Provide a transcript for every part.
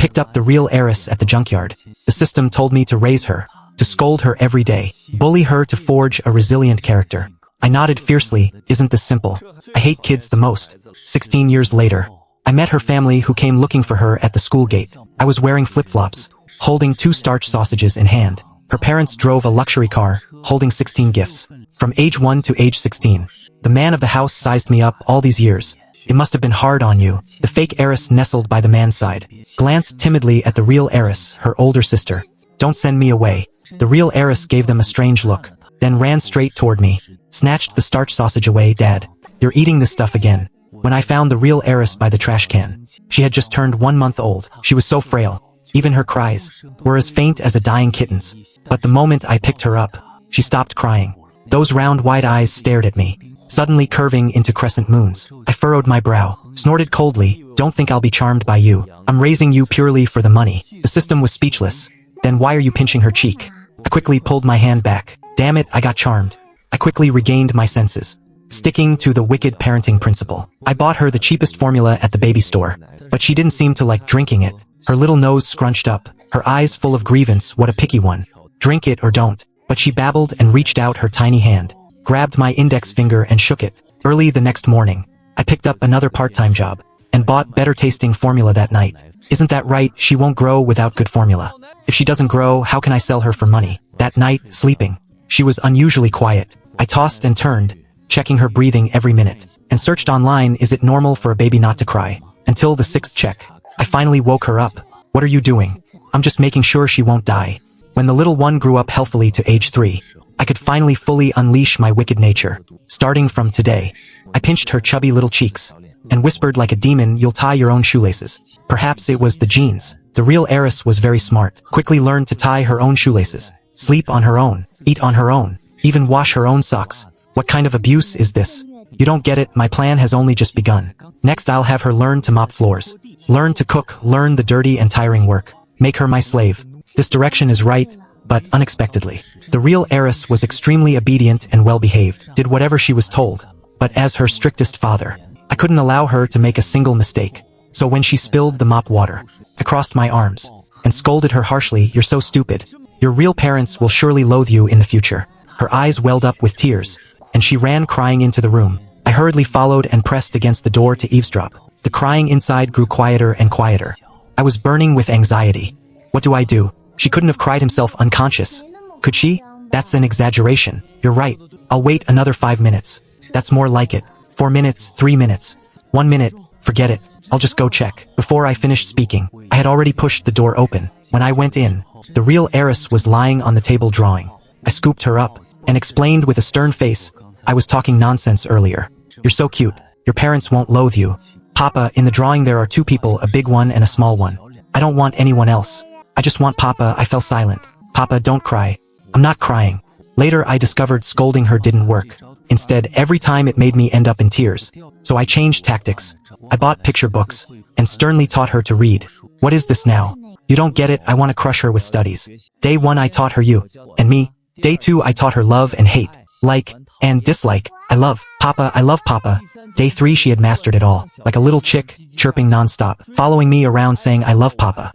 picked up the real heiress at the junkyard. The system told me to raise her, to scold her every day, bully her to forge a resilient character. I nodded fiercely. Isn't this simple? I hate kids the most. 16 years later, I met her family who came looking for her at the school gate. I was wearing flip-flops, holding 2 starch sausages in hand. Her parents drove a luxury car, holding 16 gifts. From age 1 to age 16, the man of the house sized me up all these years. It must have been hard on you. The fake heiress nestled by the man's side, glanced timidly at the real heiress, her older sister. Don't send me away. The real heiress gave them a strange look, then ran straight toward me, snatched the starch sausage away. Dad, you're eating this stuff again. When I found the real heiress by the trash can, she had just turned 1 month old. She was so frail. Even her cries were as faint as a dying kitten's. But the moment I picked her up, she stopped crying. Those round white eyes stared at me, suddenly curving into crescent moons. I furrowed my brow, snorted coldly. Don't think I'll be charmed by you. I'm raising you purely for the money. The system was speechless. Then why are you pinching her cheek? I quickly pulled my hand back. Damn it, I got charmed. I quickly regained my senses, sticking to the wicked parenting principle. I bought her the cheapest formula at the baby store, but she didn't seem to like drinking it. Her little nose scrunched up, her eyes full of grievance. What a picky one. Drink it or don't. But she babbled and reached out her tiny hand, grabbed my index finger and shook it. Early the next morning, I picked up another part-time job and bought better-tasting formula that night. Isn't that right? She won't grow without good formula. If she doesn't grow, how can I sell her for money? That night, sleeping, she was unusually quiet. I tossed and turned, checking her breathing every minute, and searched online, is it normal for a baby not to cry? Until the 6th check, I finally woke her up. What are you doing? I'm just making sure she won't die. When the little one grew up healthily to age 3, I could finally fully unleash my wicked nature. Starting from today, I pinched her chubby little cheeks and whispered like a demon, you'll tie your own shoelaces. Perhaps it was the genes. The real heiress was very smart, quickly learned to tie her own shoelaces, sleep on her own, eat on her own, even wash her own socks. What kind of abuse is this? You don't get it, my plan has only just begun. Next I'll have her learn to mop floors, learn to cook, learn the dirty and tiring work, make her my slave. This direction is right, but unexpectedly, the real heiress was extremely obedient and well-behaved, did whatever she was told. But as her strictest father, I couldn't allow her to make a single mistake. So when she spilled the mop water, I crossed my arms and scolded her harshly, you're so stupid. Your real parents will surely loathe you in the future. Her eyes welled up with tears, and she ran crying into the room. I hurriedly followed and pressed against the door to eavesdrop. The crying inside grew quieter and quieter. I was burning with anxiety. What do I do? She couldn't have cried himself unconscious. Could she? That's an exaggeration. You're right. I'll wait another 5 minutes. That's more like it. 4 minutes, 3 minutes, 1 minute. Forget it. I'll just go check. Before I finished speaking, I had already pushed the door open. When I went in, the real heiress was lying on the table drawing. I scooped her up and explained with a stern face, I was talking nonsense earlier. You're so cute. Your parents won't loathe you. Papa, in the drawing there are 2 people, a big one and a small one. I don't want anyone else. I just want Papa. I fell silent. Papa, don't cry. I'm not crying. Later I discovered scolding her didn't work. Instead, every time it made me end up in tears. So I changed tactics. I bought picture books and sternly taught her to read. What is this now? You don't get it, I want to crush her with studies. Day 1 I taught her you and me. Day 2 I taught her love and hate, like and dislike. I love Papa. Day 3 she had mastered it all, like a little chick, chirping non-stop, following me around saying I love Papa.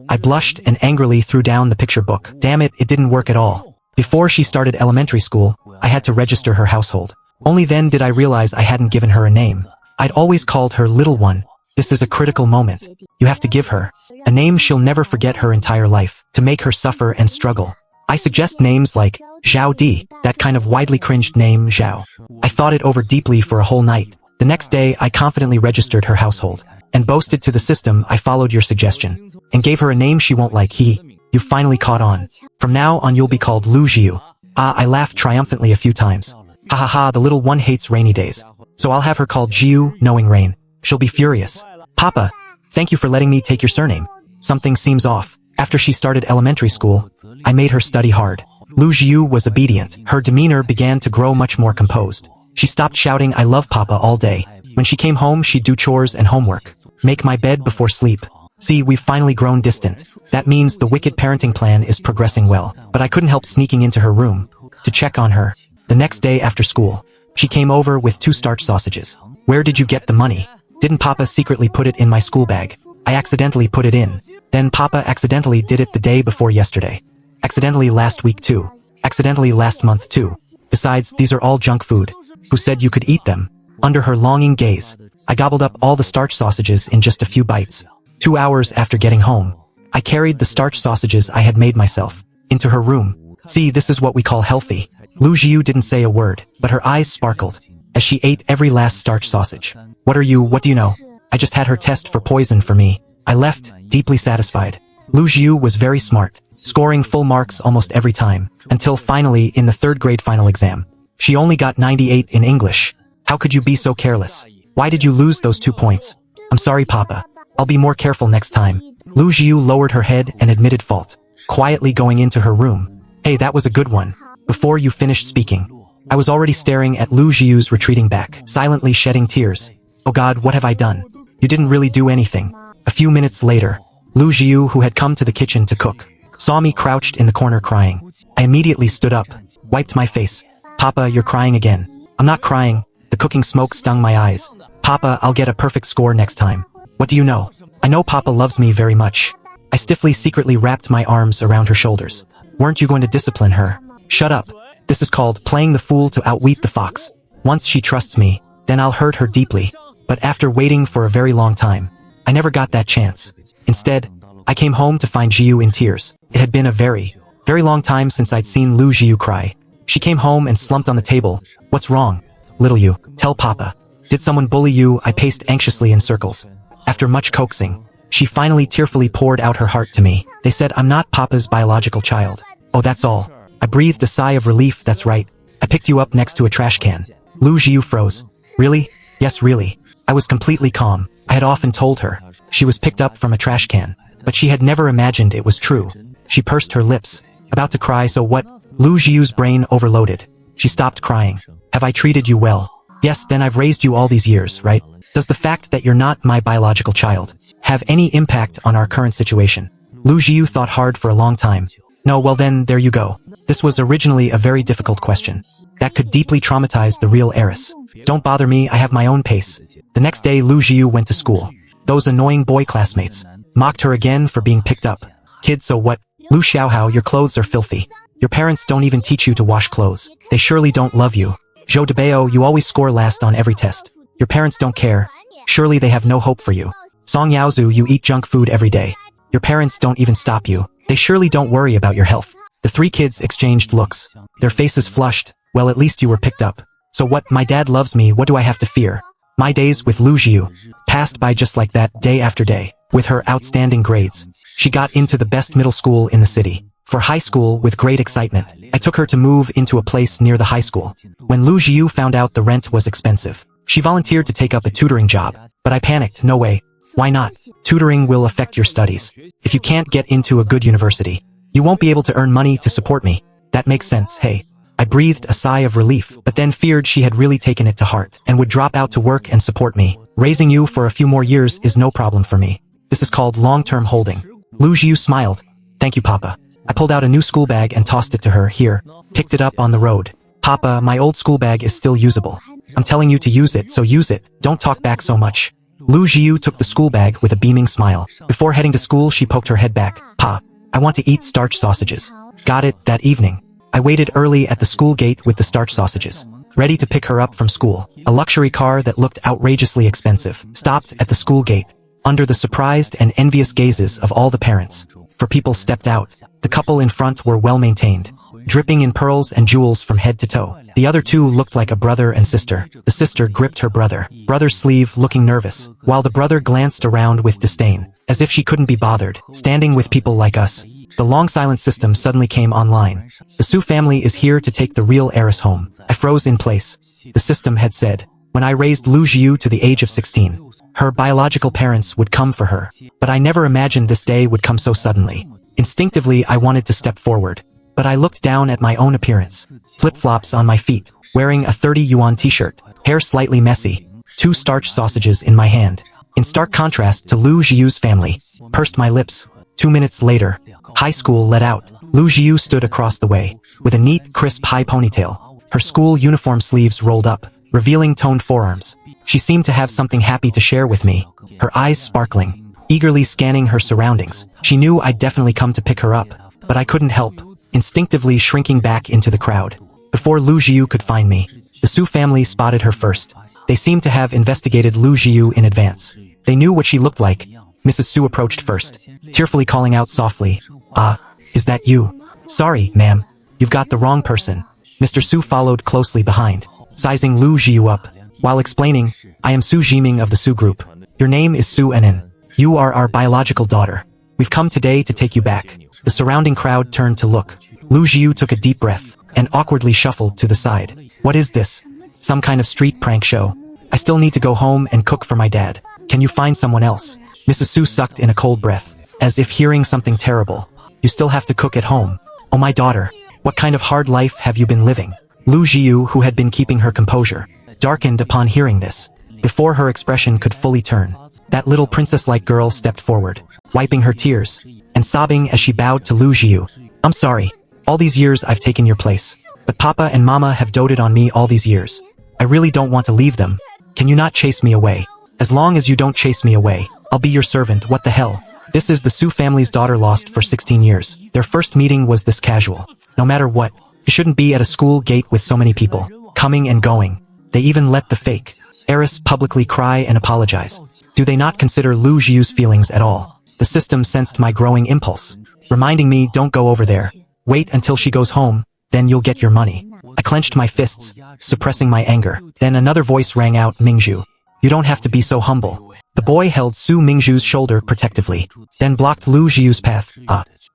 I blushed and angrily threw down the picture book. Damn it, it didn't work at all. Before she started elementary school, I had to register her household. Only then did I realize I hadn't given her a name. I'd always called her Little One. This is a critical moment. You have to give her a name she'll never forget her entire life, to make her suffer and struggle. I suggest names like Zhao Di, that kind of widely cringed name, Zhao. I thought it over deeply for a whole night. The next day, I confidently registered her household and boasted to the system I followed your suggestion and gave her a name she won't like. You finally caught on. From now on you'll be called Lu Jiu. I laughed triumphantly a few times. Ha ha ha, the little one hates rainy days. So I'll have her called Jiu, knowing rain. She'll be furious. Papa, thank you for letting me take your surname. Something seems off. After she started elementary school, I made her study hard. Lu Jiu was obedient. Her demeanor began to grow much more composed. She stopped shouting I love Papa all day. When she came home she'd do chores and homework, make my bed before sleep. See, we've finally grown distant. That means the wicked parenting plan is progressing well. But I couldn't help sneaking into her room to check on her. The next day after school, she came over with 2 starch sausages. Where did you get the money? Didn't Papa secretly put it in my school bag? I accidentally put it in. Then Papa accidentally did it the day before yesterday. Accidentally last week too. Accidentally last month too. Besides, these are all junk food. Who said you could eat them? Under her longing gaze, I gobbled up all the starch sausages in just a few bites. 2 hours after getting home, I carried the starch sausages I had made myself into her room. See, this is what we call healthy. Lu Jiu didn't say a word, but her eyes sparkled as she ate every last starch sausage. What do you know? I just had her test for poison for me. I left, deeply satisfied. Lu Jiu was very smart, scoring full marks almost every time, until finally in the 3rd grade final exam. She only got 98 in English. How could you be so careless? Why did you lose those 2 points? I'm sorry, Papa. I'll be more careful next time. Lu Jiu lowered her head and admitted fault, quietly going into her room. Hey, that was a good one. Before you finished speaking, I was already staring at Lu Jiu's retreating back, silently shedding tears. Oh God, what have I done? You didn't really do anything. A few minutes later, Lu Jiu, who had come to the kitchen to cook, saw me crouched in the corner crying. I immediately stood up, wiped my face. Papa, you're crying again. I'm not crying. The cooking smoke stung my eyes. Papa, I'll get a perfect score next time. What do you know? I know Papa loves me very much. I stiffly secretly wrapped my arms around her shoulders. Weren't you going to discipline her? Shut up. This is called playing the fool to outwit the fox. Once she trusts me, then I'll hurt her deeply. But after waiting for a very long time, I never got that chance. Instead, I came home to find Jiu in tears. It had been a very, very long time since I'd seen Lu Jiu cry. She came home and slumped on the table. What's wrong? Little you, tell Papa. Did someone bully you? I paced anxiously in circles. After much coaxing, she finally tearfully poured out her heart to me. They said I'm not Papa's biological child. Oh, that's all. I breathed a sigh of relief. That's right. I picked you up next to a trash can. Lu Jiu froze. Really? Yes, really. I was completely calm. I had often told her she was picked up from a trash can, but she had never imagined it was true. She pursed her lips, about to cry. So what? Lu Jiu's brain overloaded. She stopped crying. Have I treated you well? Yes, then I've raised you all these years, right? Does the fact that you're not my biological child have any impact on our current situation? Lu Jiu thought hard for a long time. No, well then, there you go. This was originally a very difficult question that could deeply traumatize the real heiress. Don't bother me, I have my own pace. The next day, Lu Jiu went to school. Those annoying boy classmates mocked her again for being picked up. Kid, so what? Lu Xiaohao, your clothes are filthy. Your parents don't even teach you to wash clothes. They surely don't love you. Zhou Debao, you always score last on every test. Your parents don't care. Surely they have no hope for you. Song Yaozu, you eat junk food every day. Your parents don't even stop you. They surely don't worry about your health. The 3 kids exchanged looks. Their faces flushed. Well, at least you were picked up. So what? My dad loves me. What do I have to fear? My days with Lu Jiu passed by just like that, day after day. With her outstanding grades, she got into the best middle school in the city. For high school, with great excitement, I took her to move into a place near the high school. When Lu Jiu found out the rent was expensive, she volunteered to take up a tutoring job. But I panicked. No way. Why not? Tutoring will affect your studies. If you can't get into a good university, you won't be able to earn money to support me. That makes sense, hey. I breathed a sigh of relief, but then feared she had really taken it to heart and would drop out to work and support me. Raising you for a few more years is no problem for me. This is called long-term holding. Lu Jiu smiled. Thank you, Papa. I pulled out a new school bag and tossed it to her. Here. Picked it up on the road. Papa, my old school bag is still usable. I'm telling you to use it, so use it. Don't talk back so much. Lu Jiu took the school bag with a beaming smile. Before heading to school, she poked her head back. Pa, I want to eat starch sausages. Got it. That evening, I waited early at the school gate with the starch sausages, ready to pick her up from school. A luxury car that looked outrageously expensive stopped at the school gate, under the surprised and envious gazes of all the parents. For people stepped out. The couple in front were well-maintained, dripping in pearls and jewels from head to toe. The other 2 looked like a brother and sister. The sister gripped her brother's sleeve, looking nervous, while the brother glanced around with disdain, as if she couldn't be bothered, standing with people like us. The long silent system suddenly came online. The Su family is here to take the real heiress home. I froze in place. The system had said, when I raised Lu Jiu to the age of 16, her biological parents would come for her. But I never imagined this day would come so suddenly. Instinctively, I wanted to step forward, but I looked down at my own appearance. Flip-flops on my feet, wearing a 30 yuan t-shirt, hair slightly messy, 2 starch sausages in my hand. In stark contrast to Lu Jiu's family, pursed my lips. 2 minutes later, high school let out. Lu Jiu stood across the way, with a neat, crisp high ponytail. Her school uniform sleeves rolled up, revealing toned forearms. She seemed to have something happy to share with me, her eyes sparkling. eagerly scanning her surroundings. She knew I'd definitely come to pick her up, but I couldn't help, instinctively shrinking back into the crowd. Before Lu Jiu could find me, the Su family spotted her first. They seemed to have investigated Lu Jiu in advance. They knew what she looked like. Mrs. Su approached first, tearfully calling out softly, "Ah, is that you?" "Sorry, ma'am. You've got the wrong person." Mr. Su followed closely behind, sizing Lu Jiu up, while explaining, "I am Su Jiming of the Su group. Your name is Su Enin. You are our biological daughter. We've come today to take you back." The surrounding crowd turned to look. Lu Jiu took a deep breath and awkwardly shuffled to the side. "What is this? Some kind of street prank show? I still need to go home and cook for my dad. Can you find someone else?" Mrs. Su sucked in a cold breath, as if hearing something terrible. "You still have to cook at home? Oh my daughter, what kind of hard life have you been living?" Lu Jiu, who had been keeping her composure, darkened upon hearing this. Before her expression could fully turn, that little princess-like girl stepped forward, wiping her tears, and sobbing as she bowed to Lu Jiu. "I'm sorry. All these years I've taken your place. But Papa and Mama have doted on me all these years. I really don't want to leave them. Can you not chase me away? As long as you don't chase me away, I'll be your servant. What the hell?" This is the Su family's daughter lost for 16 years. Their first meeting was this casual. No matter what, you shouldn't be at a school gate with so many people, coming and going. They even let the fake heiress publicly cry and apologize. Do they not consider Lu Jiu's feelings at all? The system sensed my growing impulse, reminding me, "Don't go over there. Wait until she goes home, then you'll get your money." I clenched my fists, suppressing my anger. Then another voice rang out, "Mingzhu, you don't have to be so humble." The boy held Su Mingzhu's shoulder protectively, then blocked Lu Jiu's path.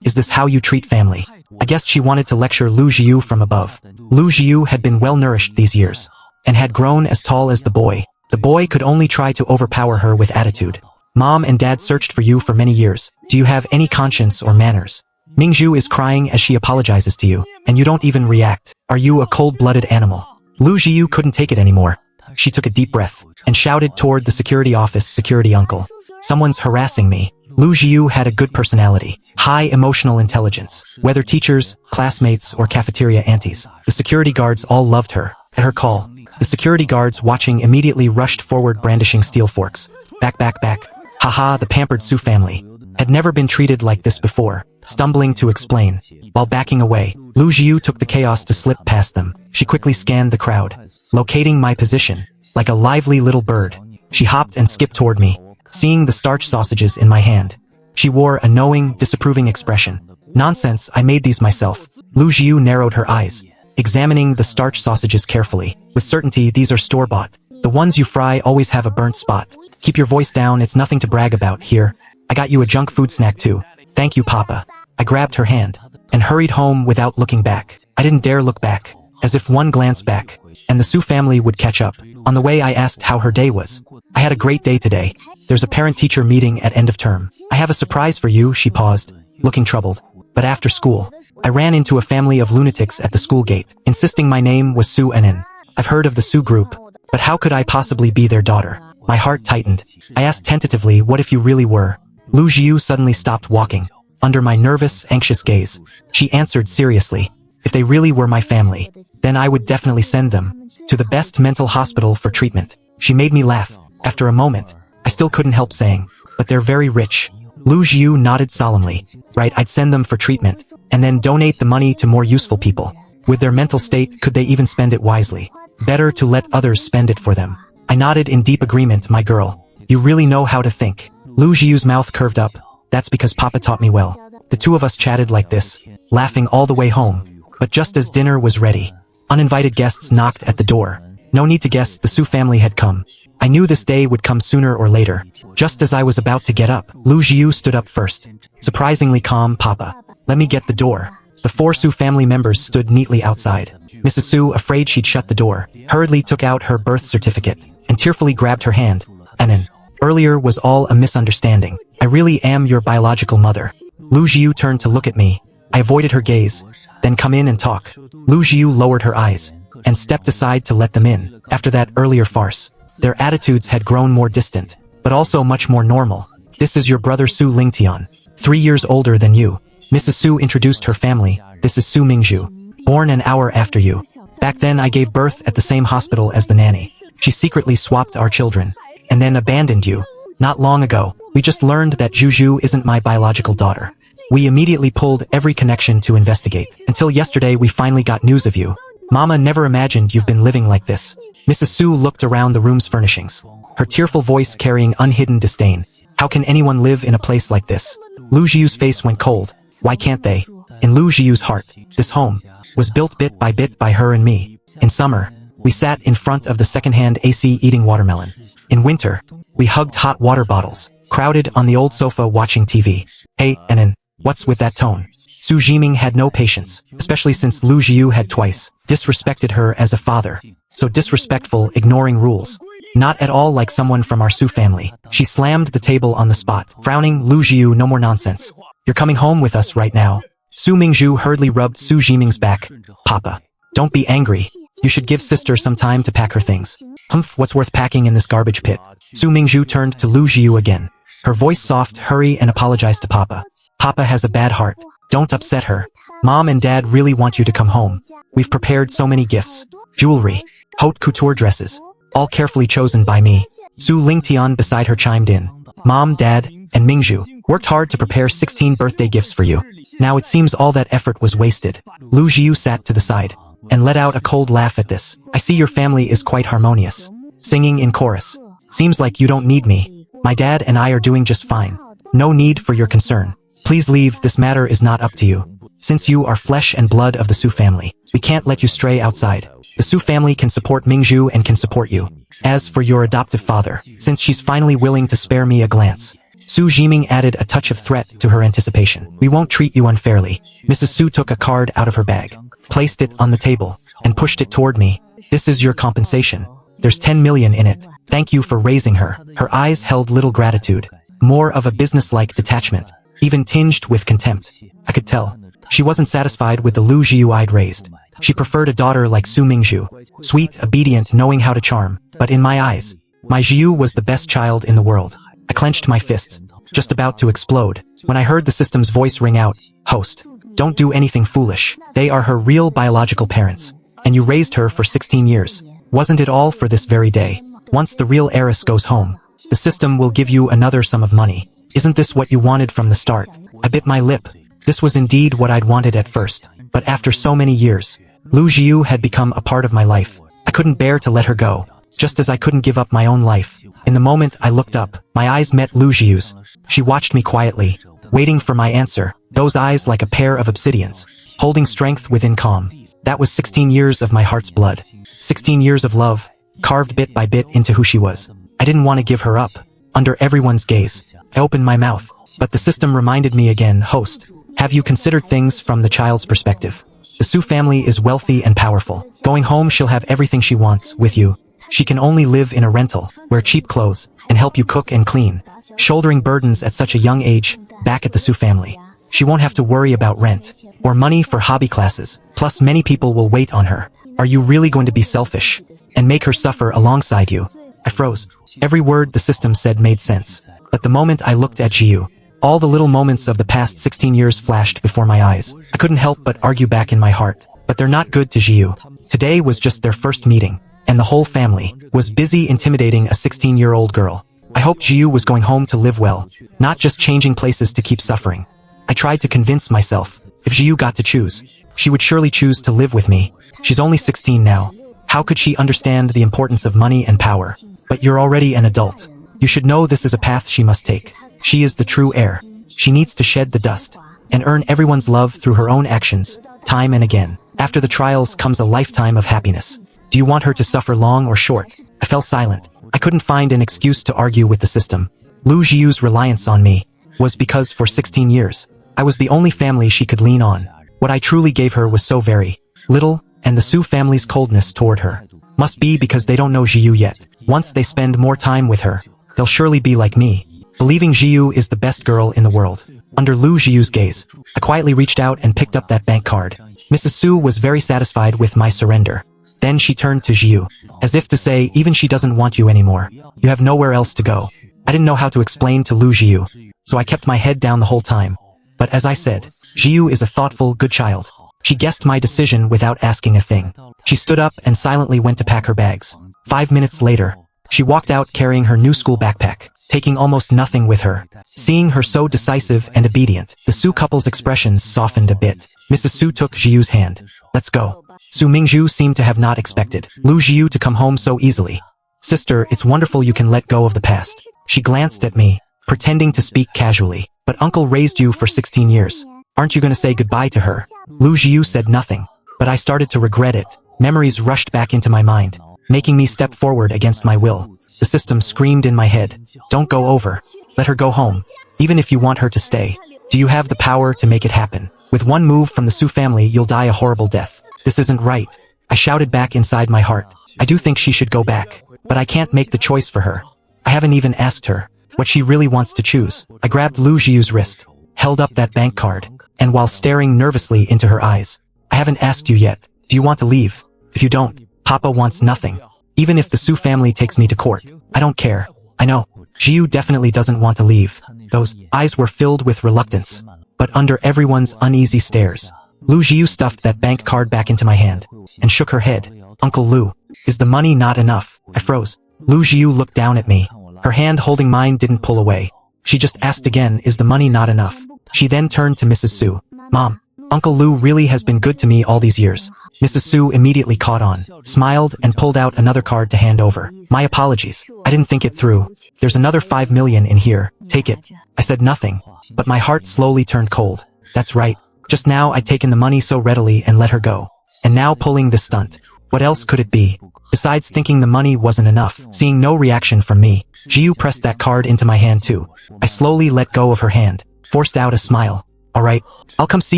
Is this how you treat family?" I guessed she wanted to lecture Lu Jiu from above. Lu Jiu had been well-nourished these years, and had grown as tall as the boy. The boy could only try to overpower her with attitude. "Mom and Dad searched for you for many years. Do you have any conscience or manners? Mingzhu is crying as she apologizes to you, and you don't even react. Are you a cold-blooded animal?" Lu Jiu couldn't take it anymore. She took a deep breath, and shouted toward the security office, "Security uncle. Someone's harassing me." Lu Jiu had a good personality, high emotional intelligence. Whether teachers, classmates, or cafeteria aunties, the security guards all loved her. At her call, the security guards watching immediately rushed forward brandishing steel forks. Back, back, back. Haha, the pampered Su family had never been treated like this before. Stumbling to explain, while backing away, Lu Jiu took the chaos to slip past them. She quickly scanned the crowd, locating my position. Like a lively little bird, she hopped and skipped toward me, seeing the starch sausages in my hand. She wore a knowing, disapproving expression. "Nonsense, I made these myself." Lu Jiu narrowed her eyes, examining the starch sausages carefully. "With certainty, these are store-bought. The ones you fry always have a burnt spot. Keep your voice down, it's nothing to brag about. Here, I got you a junk food snack too." "Thank you, Papa." I grabbed her hand, and hurried home without looking back. I didn't dare look back, as if one glance back, and the Su family would catch up. On the way I asked how her day was. "I had a great day today. There's a parent-teacher meeting at end of term. I have a surprise for you." She paused, looking troubled. "But after school, I ran into a family of lunatics at the school gate, insisting my name was Su Enin. I've heard of the Su group, but how could I possibly be their daughter?" My heart tightened. I asked tentatively, "What if you really were?" Lu Jiu suddenly stopped walking, under my nervous, anxious gaze. She answered seriously, "If they really were my family, then I would definitely send them to the best mental hospital for treatment." She made me laugh. After a moment, I still couldn't help saying, "But they're very rich." Lu Jiu nodded solemnly. "Right, I'd send them for treatment, and then donate the money to more useful people. With their mental state, could they even spend it wisely? Better to let others spend it for them." I nodded in deep agreement. "My girl, you really know how to think." Lu Jiu's mouth curved up. "That's because Papa taught me well." The two of us chatted like this, laughing all the way home. But just as dinner was ready, uninvited guests knocked at the door. No need to guess, the Su family had come. I knew this day would come sooner or later. Just as I was about to get up, Lu Jiu stood up first. Surprisingly calm. "Papa, let me get the door." The 4 Su family members stood neatly outside. Mrs. Su, afraid she'd shut the door, hurriedly took out her birth certificate, and tearfully grabbed her hand. "Enin, earlier was all a misunderstanding. I really am your biological mother." Lu Jiu turned to look at me. I avoided her gaze. "Then come in and talk." Lu Jiu lowered her eyes, and stepped aside to let them in. After that earlier farce, their attitudes had grown more distant, but also much more normal. "This is your brother Su Lingtian, 3 years older than you." Mrs. Su introduced her family. "This is Su Mingzhu, born an hour after you. Back then I gave birth at the same hospital as the nanny. She secretly swapped our children, and then abandoned you. Not long ago, We just learned that Juju isn't my biological daughter. We immediately pulled every connection to investigate. Until yesterday we finally got news of you. Mama never imagined you've been living like this. Mrs. Su looked around the room's furnishings, her tearful voice carrying unhidden disdain. How can anyone live in a place like this? Lu Jiu's face went cold. Why can't they? In Lu Jiu's heart, this home was built bit by her and me. In summer, we sat in front of the second-hand AC eating watermelon. In winter, we hugged hot water bottles, crowded on the old sofa watching TV. Hey, Enan, what's with that tone? Su Jiming had no patience, especially since Lu Jiu had twice disrespected her as a father. So disrespectful, ignoring rules. Not at all like someone from our Su family. She slammed the table on the spot, frowning. Lu Jiu, no more nonsense. You're coming home with us right now. Su Mingzhu hurriedly rubbed Su Jiming's back. Papa, don't be angry. You should give sister some time to pack her things. Humph, what's worth packing in this garbage pit? Su Mingzhu turned to Lu Jiu again. Her voice soft. Hurry and apologize to Papa. Papa has a bad heart. Don't upset her. Mom and Dad really want you to come home. We've prepared so many gifts. Jewelry, haute couture dresses, all carefully chosen by me. Su Lingtian beside her chimed in. Mom, Dad, and Mingzhu worked hard to prepare 16 birthday gifts for you. Now it seems all that effort was wasted. Lu Jiu sat to the side and let out a cold laugh at this. I see your family is quite harmonious. Singing in chorus. Seems like you don't need me. My dad and I are doing just fine. No need for your concern. Please leave, this matter is not up to you. Since you are flesh and blood of the Su family, we can't let you stray outside. The Su family can support Mingzhu and can support you. As for your adoptive father, since she's finally willing to spare me a glance. Su Jiming added a touch of threat to her anticipation. We won't treat you unfairly. Mrs. Su took a card out of her bag, placed it on the table, and pushed it toward me. This is your compensation. There's 10 million in it. Thank you for raising her. Her eyes held little gratitude, more of a business-like detachment, even tinged with contempt. I could tell. She wasn't satisfied with the Lu Jiu I'd raised. She preferred a daughter like Su Mingzhu, sweet, obedient, knowing how to charm. But in my eyes, my Jiu was the best child in the world. I clenched my fists, just about to explode, when I heard the system's voice ring out. Host, don't do anything foolish. They are her real biological parents. And you raised her for 16 years. Wasn't it all for this very day? Once the real heiress goes home, the system will give you another sum of money. Isn't this what you wanted from the start? I bit my lip. This was indeed what I'd wanted at first. But after so many years, Lu Jiu had become a part of my life. I couldn't bear to let her go, just as I couldn't give up my own life. In the moment I looked up, my eyes met Lu Jiu's. She watched me quietly, waiting for my answer, those eyes like a pair of obsidians, holding strength within calm. That was 16 years of my heart's blood. 16 years of love, carved bit by bit into who she was. I didn't want to give her up. Under everyone's gaze, I opened my mouth, but the system reminded me again. Host, have you considered things from the child's perspective? The Su family is wealthy and powerful. Going home she'll have everything she wants with you. She can only live in a rental, wear cheap clothes, and help you cook and clean. Shouldering burdens at such a young age, back at the Su family. She won't have to worry about rent, or money for hobby classes. Plus many people will wait on her. Are you really going to be selfish, and make her suffer alongside you? I froze. Every word the system said made sense. But the moment I looked at Jiu, all the little moments of the past 16 years flashed before my eyes. I couldn't help but argue back in my heart. But they're not good to Jiu. Today was just their first meeting, and the whole family was busy intimidating a 16-year-old girl. I hoped Jiu was going home to live well, not just changing places to keep suffering. I tried to convince myself, if Jiu got to choose, she would surely choose to live with me. She's only 16 now. How could she understand the importance of money and power? But you're already an adult. You should know this is a path she must take. She is the true heir. She needs to shed the dust and earn everyone's love through her own actions, time and again. After the trials comes a lifetime of happiness. Do you want her to suffer long or short? I fell silent. I couldn't find an excuse to argue with the system. Lu Jiu's reliance on me was because for 16 years, I was the only family she could lean on. What I truly gave her was so very little, and the Su family's coldness toward her must be because they don't know Jiu yet. Once they spend more time with her, they'll surely be like me, believing Jiu is the best girl in the world. Under Lu Jiu's gaze, I quietly reached out and picked up that bank card. Mrs. Su was very satisfied with my surrender. Then she turned to Jiu, as if to say, even she doesn't want you anymore. You have nowhere else to go. I didn't know how to explain to Lu Jiu, so I kept my head down the whole time. But as I said, Jiu is a thoughtful, good child. She guessed my decision without asking a thing. She stood up and silently went to pack her bags. 5 minutes later, She walked out carrying her new school backpack, taking almost nothing with her. Seeing her so decisive and obedient, the Su couple's expressions softened a bit. Mrs. Su took Jiu's hand. Let's go. Su Mingzhu seemed to have not expected Lu Jiu to come home so easily. Sister, it's wonderful you can let go of the past. She glanced at me, pretending to speak casually. But uncle raised you for 16 years. Aren't you going to say goodbye to her? Lu Jiu said nothing, but I started to regret it. Memories rushed back into my mind, making me step forward against my will. The system screamed in my head. Don't go over. Let her go home. Even if you want her to stay. Do you have the power to make it happen? With one move from the Su family, you'll die a horrible death. This isn't right. I shouted back inside my heart. I do think she should go back, but I can't make the choice for her. I haven't even asked her what she really wants to choose. I grabbed Lu Jiu's wrist, held up that bank card, and while staring nervously into her eyes, I haven't asked you yet. Do you want to leave? If you don't, Papa wants nothing. Even if the Su family takes me to court, I don't care. I know. Jiu definitely doesn't want to leave. Those eyes were filled with reluctance. But under everyone's uneasy stares, Lu Jiu stuffed that bank card back into my hand and shook her head. Uncle Lu, is the money not enough? I froze. Lu Jiu looked down at me. Her hand holding mine didn't pull away. She just asked again, is the money not enough? She then turned to Mrs. Su. Mom, Uncle Lu really has been good to me all these years. Mrs. Su immediately caught on, smiled, and pulled out another card to hand over. My apologies. I didn't think it through. There's another 5 million in here. Take it. I said nothing, but my heart slowly turned cold. That's right. Just now I'd taken the money so readily and let her go. And now pulling this stunt. What else could it be? Besides thinking the money wasn't enough, seeing no reaction from me, Jiu pressed that card into my hand too. I slowly let go of her hand, forced out a smile. Alright, I'll come see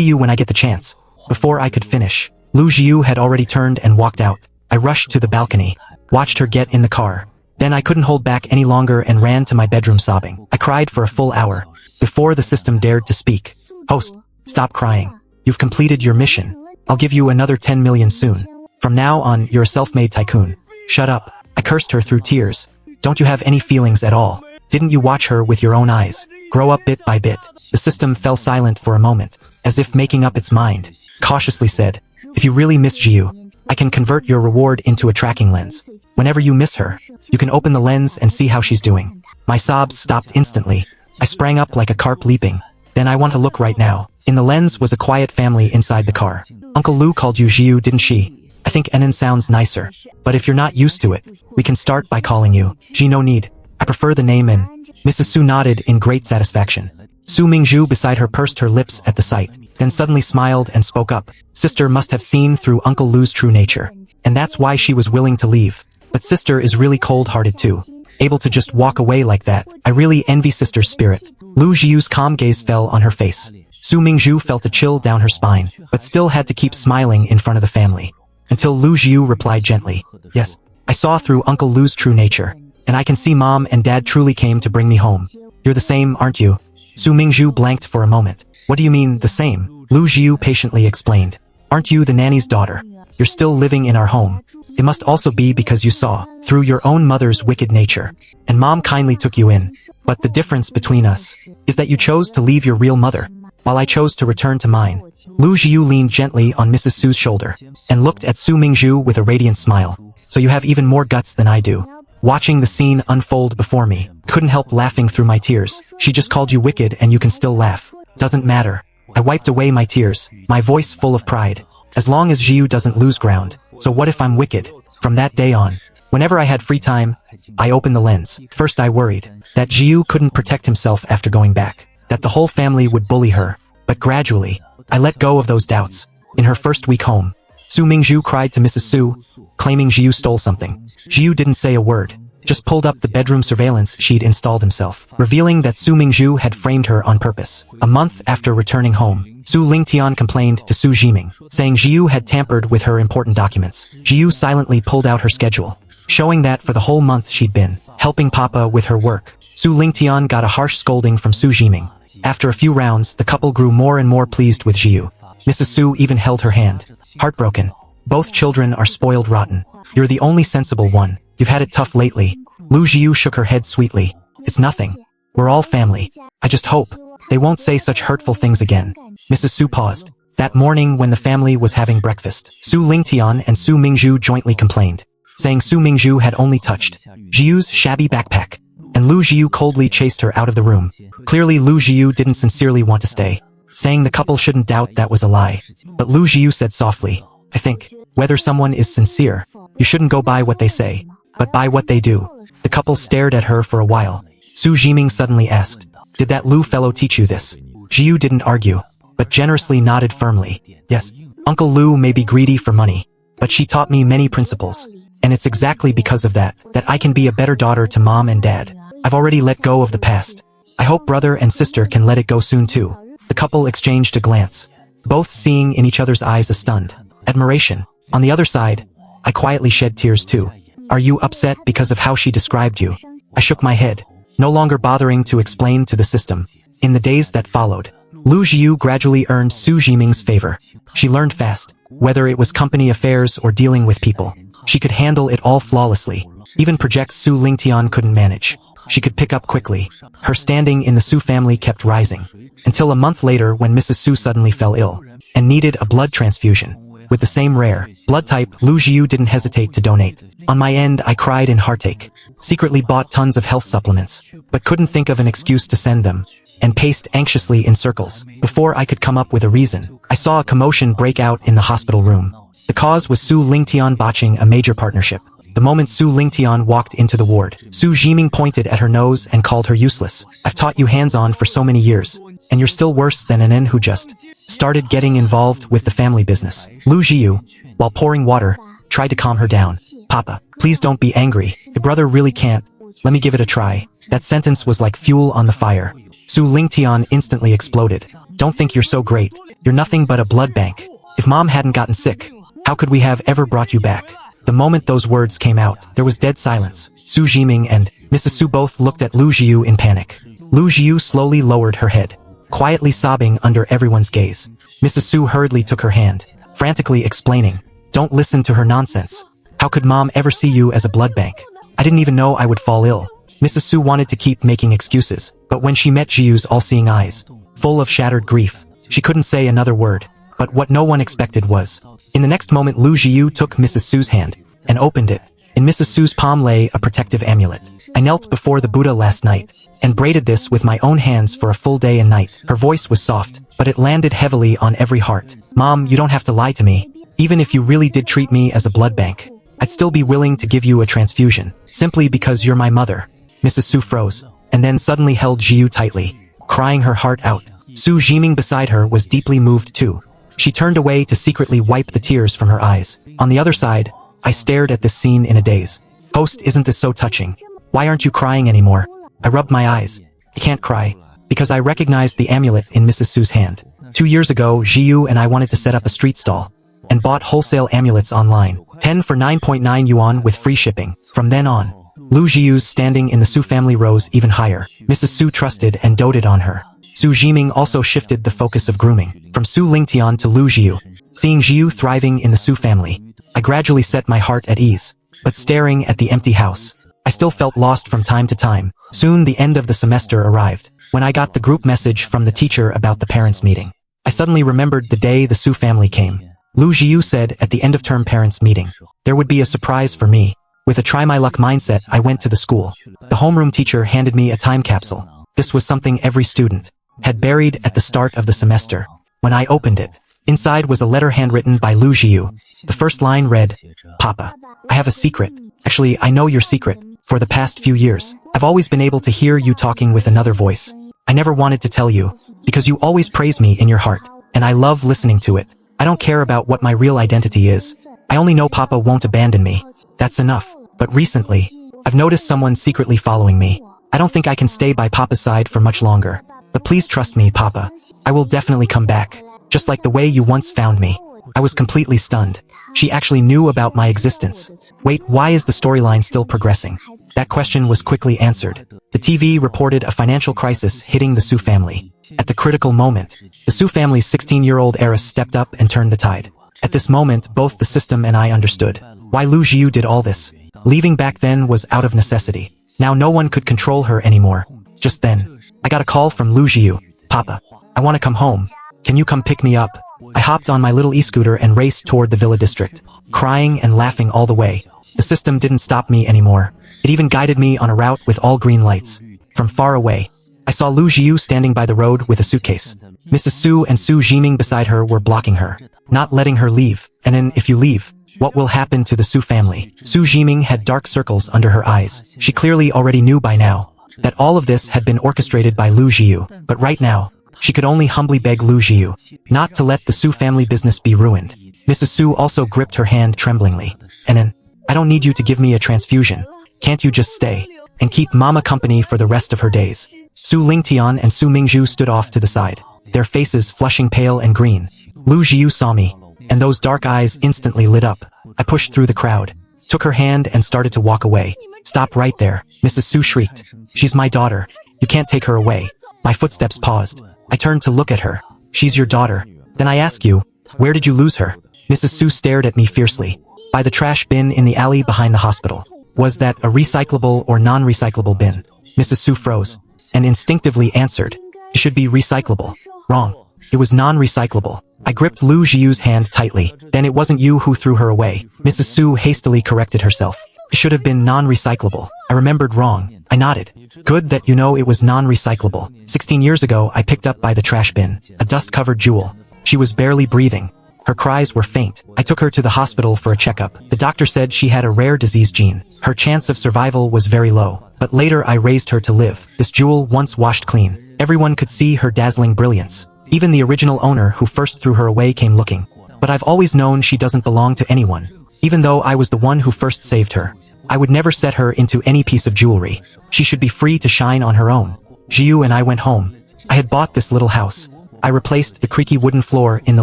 you when I get the chance. Before I could finish, Lu Jiu had already turned and walked out. I rushed to the balcony, watched her get in the car. Then I couldn't hold back any longer and ran to my bedroom sobbing. I cried for a full hour, before the system dared to speak. Host, stop crying. You've completed your mission. I'll give you another 10 million soon. From now on, you're a self-made tycoon. Shut up. I cursed her through tears. Don't you have any feelings at all? Didn't you watch her with your own eyes grow up bit by bit? The system fell silent for a moment, as if making up its mind. Cautiously said, if you really miss Jiu, I can convert your reward into a tracking lens. Whenever you miss her, you can open the lens and see how she's doing. My sobs stopped instantly. I sprang up like a carp leaping. Then I want to look right now. In the lens was a quiet family inside the car. Uncle Lu called you Jiu, didn't she? I think Enan sounds nicer. But if you're not used to it, we can start by calling you Ji. No need. I prefer the name In. Mrs. Su nodded in great satisfaction. Su Mingzhu beside her pursed her lips at the sight, then suddenly smiled and spoke up. Sister must have seen through Uncle Lu's true nature. And that's why she was willing to leave. But sister is really cold-hearted too. Able to just walk away like that. I really envy sister's spirit. Lu Jiu's calm gaze fell on her face. Su Mingzhu felt a chill down her spine, but still had to keep smiling in front of the family. Until Lu Jiu replied gently, yes, I saw through Uncle Lu's true nature. And I can see Mom and Dad truly came to bring me home. You're the same, aren't you? Su Mingzhu blanked for a moment. What do you mean, the same? Lu Jiu patiently explained. Aren't you the nanny's daughter? You're still living in our home. It must also be because you saw through your own mother's wicked nature. And Mom kindly took you in. But the difference between us is that you chose to leave your real mother, while I chose to return to mine. Lu Jiu leaned gently on Mrs. Su's shoulder and looked at Su Mingzhu with a radiant smile. So you have even more guts than I do. Watching the scene unfold before me, couldn't help laughing through my tears. She just called you wicked and you can still laugh. Doesn't matter. I wiped away my tears, my voice full of pride. As long as Jiu doesn't lose ground. So what if I'm wicked? From that day on, whenever I had free time, I opened the lens. First I worried that Jiu couldn't protect himself after going back, that the whole family would bully her. But gradually, I let go of those doubts. In her first week home, Su Mingzhu cried to Mrs. Su, claiming Jiu stole something. Jiu didn't say a word, just pulled up the bedroom surveillance she'd installed himself, revealing that Su Mingzhu had framed her on purpose. A month after returning home, Su Lingtian complained to Su Jiming, saying Jiu had tampered with her important documents. Jiu silently pulled out her schedule, showing that for the whole month she'd been helping Papa with her work. Su Lingtian got a harsh scolding from Su Jiming. After a few rounds, the couple grew more and more pleased with Jiu. Mrs. Su even held her hand. Heartbroken. Both children are spoiled rotten. You're the only sensible one. You've had it tough lately. Lu Jiu shook her head sweetly. It's nothing. We're all family. I just hope they won't say such hurtful things again. Mrs. Su paused. That morning when the family was having breakfast, Su Lingtian and Su Mingzhu jointly complained. saying Su Mingzhu had only touched Jiu's shabby backpack, and Lu Jiu coldly chased her out of the room. Clearly Lu Jiu didn't sincerely want to stay, saying the couple shouldn't doubt that was a lie. But Lu Jiu said softly, I think, whether someone is sincere, you shouldn't go by what they say, but by what they do. The couple stared at her for a while. Su Jiming suddenly asked, did that Lu fellow teach you this? Jiu didn't argue, but generously nodded firmly. Yes, Uncle Lu may be greedy for money, but she taught me many principles, and it's exactly because of that I can be a better daughter to mom and dad. I've already let go of the past. I hope brother and sister can let it go soon too. The couple exchanged a glance, both seeing in each other's eyes a stunned admiration. On the other side, I quietly shed tears too. Are you upset because of how she described you? I shook my head, no longer bothering to explain to the system. In the days that followed, Lu Jiu gradually earned Su Jiming's favor. She learned fast, whether it was company affairs or dealing with people. She could handle it all flawlessly. Even projects Su Lingtian couldn't manage. She could pick up quickly. Her standing in the Su family kept rising, until a month later when Mrs. Su suddenly fell ill and needed a blood transfusion. With the same rare blood type, Lu Jiu didn't hesitate to donate. On my end, I cried in heartache, secretly bought tons of health supplements, but couldn't think of an excuse to send them, and paced anxiously in circles. Before I could come up with a reason, I saw a commotion break out in the hospital room. The cause was Su Lingtian botching a major partnership. The moment Su Lingtian walked into the ward, Su Jiming pointed at her nose and called her useless. I've taught you hands-on for so many years, and you're still worse than an N who just started getting involved with the family business. Lu Jiu, while pouring water, tried to calm her down. Papa, please don't be angry. Your brother really can't. Let me give it a try. That sentence was like fuel on the fire. Su Lingtian instantly exploded. Don't think you're so great. You're nothing but a blood bank. If mom hadn't gotten sick, how could we have ever brought you back? The moment those words came out, there was dead silence. Su Jiming and Mrs. Su both looked at Lu Jiu in panic. Lu Jiu slowly lowered her head, quietly sobbing under everyone's gaze. Mrs. Su hurriedly took her hand, frantically explaining, don't listen to her nonsense. How could mom ever see you as a blood bank? I didn't even know I would fall ill. Mrs. Su wanted to keep making excuses, but when she met Jiu's all-seeing eyes, full of shattered grief, she couldn't say another word. But what no one expected was, in the next moment Lu Jiu took Mrs. Su's hand and opened it. In Mrs. Su's palm lay a protective amulet. I knelt before the Buddha last night and braided this with my own hands for a full day and night. Her voice was soft, but it landed heavily on every heart. Mom, you don't have to lie to me. Even if you really did treat me as a blood bank, I'd still be willing to give you a transfusion, simply because you're my mother. Mrs. Su froze, and then suddenly held Jiu tightly, crying her heart out. Su Jiming beside her was deeply moved too. She turned away to secretly wipe the tears from her eyes. On the other side, I stared at this scene in a daze. Host, isn't this so touching? Why aren't you crying anymore? I rubbed my eyes. I can't cry, because I recognized the amulet in Mrs. Su's hand. 2 years ago, Jiu and I wanted to set up a street stall, and bought wholesale amulets online. 10 for 9.9 yuan with free shipping. From then on, Lu Jiu's standing in the Su family rose even higher. Mrs. Su trusted and doted on her. Su Jiming also shifted the focus of grooming, from Su Lingtian to Lu Jiu. Seeing Jiu thriving in the Su family, I gradually set my heart at ease. But staring at the empty house, I still felt lost from time to time. Soon the end of the semester arrived. When I got the group message from the teacher about the parents' meeting, I suddenly remembered the day the Su family came. Lu Jiu said at the end of term parents' meeting, there would be a surprise for me. With a try-my-luck mindset, I went to the school. The homeroom teacher handed me a time capsule. This was something every student had buried at the start of the semester. When I opened it, inside was a letter handwritten by Lu Jiu. The first line read, Papa, I have a secret. Actually, I know your secret. For the past few years, I've always been able to hear you talking with another voice. I never wanted to tell you, because you always praise me in your heart, and I love listening to it. I don't care about what my real identity is. I only know Papa won't abandon me. That's enough. But recently, I've noticed someone secretly following me. I don't think I can stay by Papa's side for much longer. But please trust me, Papa. I will definitely come back. Just like the way you once found me. I was completely stunned. She actually knew about my existence. Wait, why is the storyline still progressing? That question was quickly answered. The TV reported a financial crisis hitting the Su family. At the critical moment, the Su family's 16-year-old heiress stepped up and turned the tide. At this moment, both the system and I understood why Lu Jiu did all this. Leaving back then was out of necessity. Now no one could control her anymore. Just then, I got a call from Lu Jiu. Papa, I want to come home. Can you come pick me up? I hopped on my little e-scooter and raced toward the villa district, crying and laughing all the way. The system didn't stop me anymore. It even guided me on a route with all green lights. From far away, I saw Lu Jiu standing by the road with a suitcase. Mrs. Su and Su Jiming beside her were blocking her, not letting her leave. And then, if you leave, what will happen to the Su family? Su Jiming had dark circles under her eyes. She clearly already knew by now that all of this had been orchestrated by Lu Jiu. But right now, she could only humbly beg Lu Jiu not to let the Su family business be ruined. Mrs. Su also gripped her hand tremblingly. And then, I don't need you to give me a transfusion. Can't you just stay and keep Mama company for the rest of her days? Su Lingtian and Su Mingzhu stood off to the side, their faces flushing pale and green. Lu Jiu saw me, and those dark eyes instantly lit up. I pushed through the crowd, took her hand and started to walk away. Stop right there, Mrs. Su shrieked. She's my daughter. You can't take her away. My footsteps paused. I turned to look at her. She's your daughter. Then I ask you, where did you lose her? Mrs. Su stared at me fiercely. By the trash bin in the alley behind the hospital. Was that a recyclable or non-recyclable bin? Mrs. Su froze and instinctively answered, it should be recyclable. Wrong. It was non-recyclable. I gripped Lu Jiu's hand tightly. Then it wasn't you who threw her away. Mrs. Su hastily corrected herself. It should have been non-recyclable. I remembered wrong. I nodded. Good that you know it was non-recyclable. 16 years ago, I picked up by the trash bin a dust-covered jewel. She was barely breathing. Her cries were faint. I took her to the hospital for a checkup. The doctor said she had a rare disease gene. Her chance of survival was very low. But later I raised her to live. This jewel once washed clean. Everyone could see her dazzling brilliance. Even the original owner who first threw her away came looking. But I've always known she doesn't belong to anyone. Even though I was the one who first saved her, I would never set her into any piece of jewelry. She should be free to shine on her own. Jiu and I went home. I had bought this little house. I replaced the creaky wooden floor in the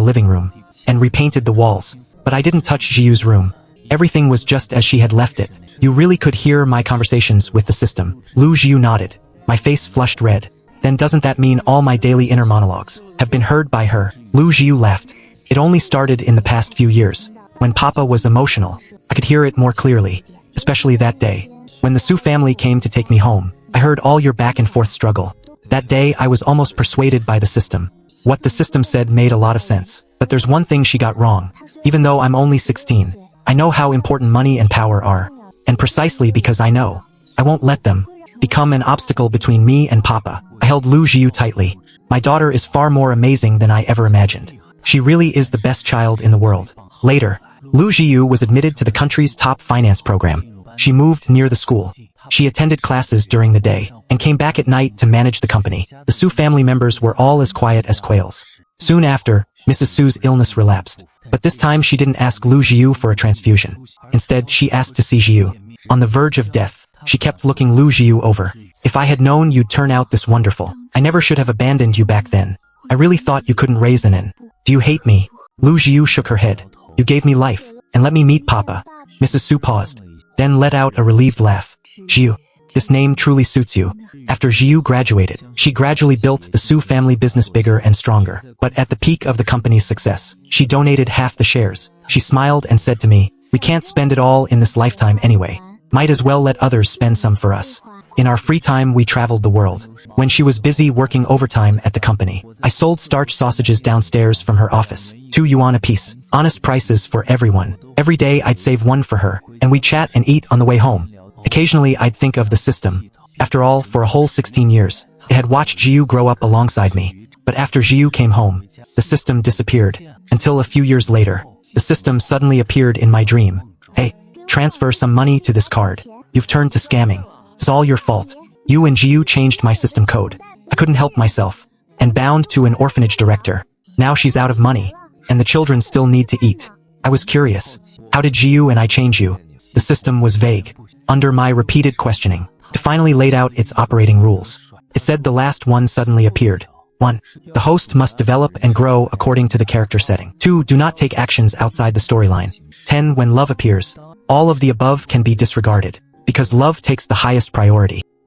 living room and repainted the walls. But I didn't touch Jiu's room. Everything was just as she had left it. You really could hear my conversations with the system. Lu Jiu nodded. My face flushed red. Then doesn't that mean all my daily inner monologues have been heard by her? Lu Jiu laughed. It only started in the past few years. When Papa was emotional, I could hear it more clearly. Especially that day. When the Su family came to take me home, I heard all your back and forth struggle. That day I was almost persuaded by the system. What the system said made a lot of sense. But there's one thing she got wrong. Even though I'm only 16, I know how important money and power are. And precisely because I know, I won't let them become an obstacle between me and Papa. I held Lu Jiu tightly. My daughter is far more amazing than I ever imagined. She really is the best child in the world. Later, Lu Jiu was admitted to the country's top finance program. She moved near the school. She attended classes during the day and came back at night to manage the company. The Su family members were all as quiet as quails. Soon after, Mrs. Su's illness relapsed. But this time she didn't ask Lu Jiu for a transfusion. Instead, she asked to see Jiu. On the verge of death, she kept looking Lu Jiu over. If I had known you'd turn out this wonderful, I never should have abandoned you back then. I really thought you couldn't raise an N. Do you hate me? Lu Jiu shook her head. You gave me life, and let me meet Papa. Mrs. Su paused, then let out a relieved laugh. Jiu. This name truly suits you. After Jiu graduated, she gradually built the Su family business bigger and stronger. But at the peak of the company's success, she donated half the shares. She smiled and said to me, we can't spend it all in this lifetime anyway. Might as well let others spend some for us. In our free time we traveled the world. When she was busy working overtime at the company, I sold starch sausages downstairs from her office. 2 yuan a piece. Honest prices for everyone. Every day I'd save one for her, and we'd chat and eat on the way home. Occasionally I'd think of the system. After all, for a whole 16 years, I had watched Jiu grow up alongside me. But after Jiu came home, the system disappeared. Until a few years later, the system suddenly appeared in my dream. Hey, transfer some money to this card. You've turned to scamming. It's all your fault. You and Jiu changed my system code. I couldn't help myself. And bound to an orphanage director. Now she's out of money. And the children still need to eat. I was curious. How did Jiu and I change you? The system was vague. Under my repeated questioning, it finally laid out its operating rules. It said the last one suddenly appeared. 1. The host must develop and grow according to the character setting. 2. Do not take actions outside the storyline. 10. When love appears, all of the above can be disregarded, because love takes the highest priority.